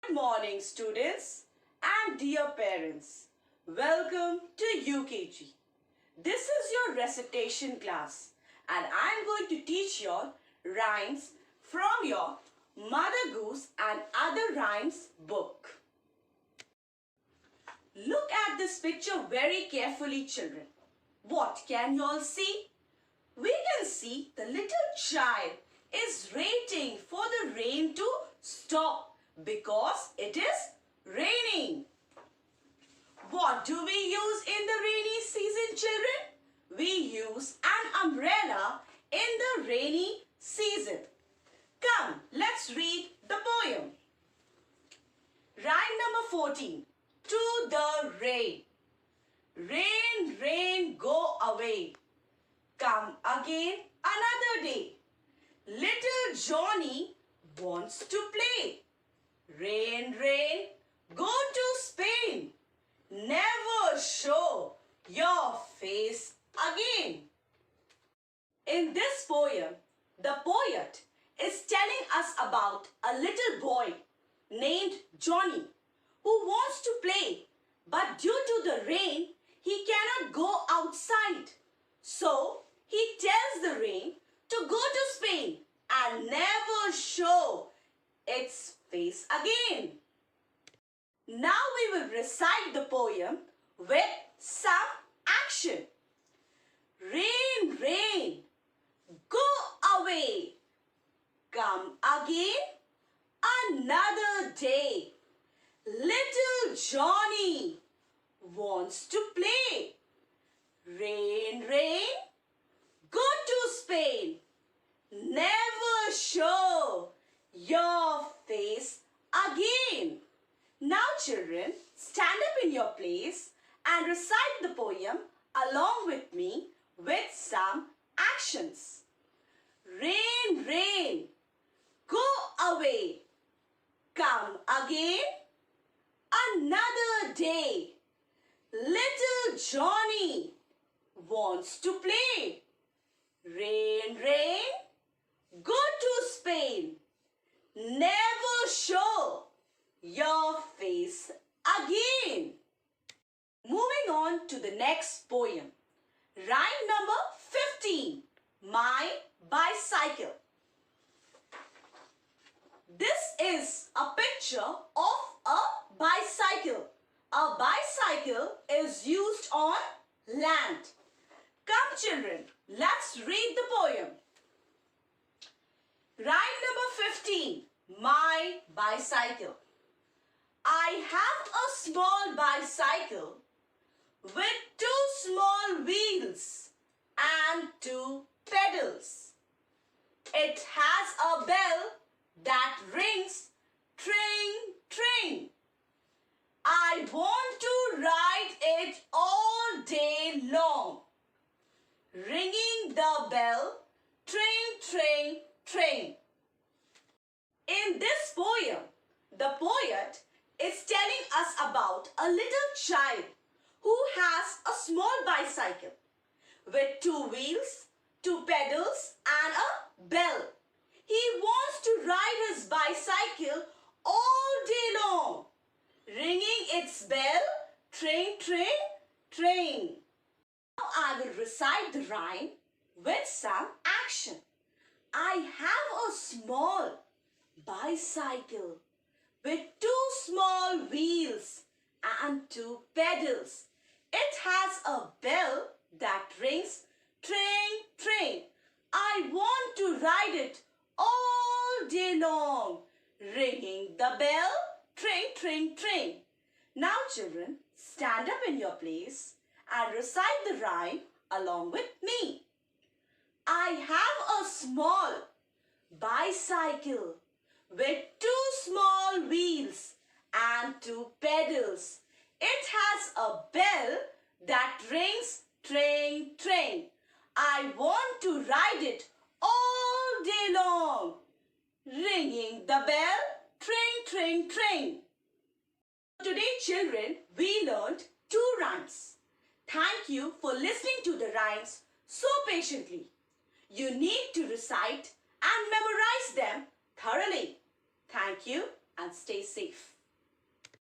Good morning, students and dear parents. Welcome to UKG. This is your recitation class and I am going to teach you all rhymes from your Mother Goose and Other Rhymes book. Look at this picture very carefully, children. What can you all see? We can see the little child is waiting for the rain to stop because it is raining. What do we use in the rainy season, children? We use an umbrella in the rainy season. Come, let's read the poem. Rhyme number 14. To the rain. Rain, rain, go away. Come again another day. Little Johnny wants to play. Rain, rain, go to Spain. Never show your face again. In this poem, the poet is telling us about a little boy named Johnny who wants to play, but due to the rain, he cannot go outside. So, he tells the rain to go to Spain and never show its face again. Now we will recite the poem with some action. Rain, rain, go away. Come again another day. Little Johnny wants to play. Rain, rain, go to Spain. Never show your face again. Now children, stand up in your place and recite the poem along with me with some actions. Rain, rain, go away. Come again another day. Little Johnny wants to play. Rain, rain, go to Spain. Never show your face again. Moving on to the next poem. Rhyme number 15. My bicycle. This is a picture of a bicycle. A bicycle is used on land. Come children, let's read the poem. Rhyme number 15. My bicycle. I have a small bicycle with two small wheels and two pedals. It has a bell that rings tring, tring. I want to ride it all day long. Ringing the bell, tring, tring, tring. In this poem, the poet is telling us about a little child who has a small bicycle with two wheels, two pedals and a bell. He wants to ride his bicycle all day long, ringing its bell, tring, tring, tring. Now I will recite the rhyme with some action. I have a small bicycle with two small wheels and two pedals. It has a bell that rings tring, tring. I want to ride it all day long, ringing the bell, tring, tring, tring. Now children, stand up in your place and recite the rhyme along with me. I have a small bicycle with two small wheels and two pedals. It has a bell that rings tring, tring. I want to ride it all day long, ringing the bell, tring, tring, tring. Today children, we learned two rhymes. Thank you for listening to the rhymes so patiently. You need to recite and memorize them thoroughly. Thank you. and stay safe.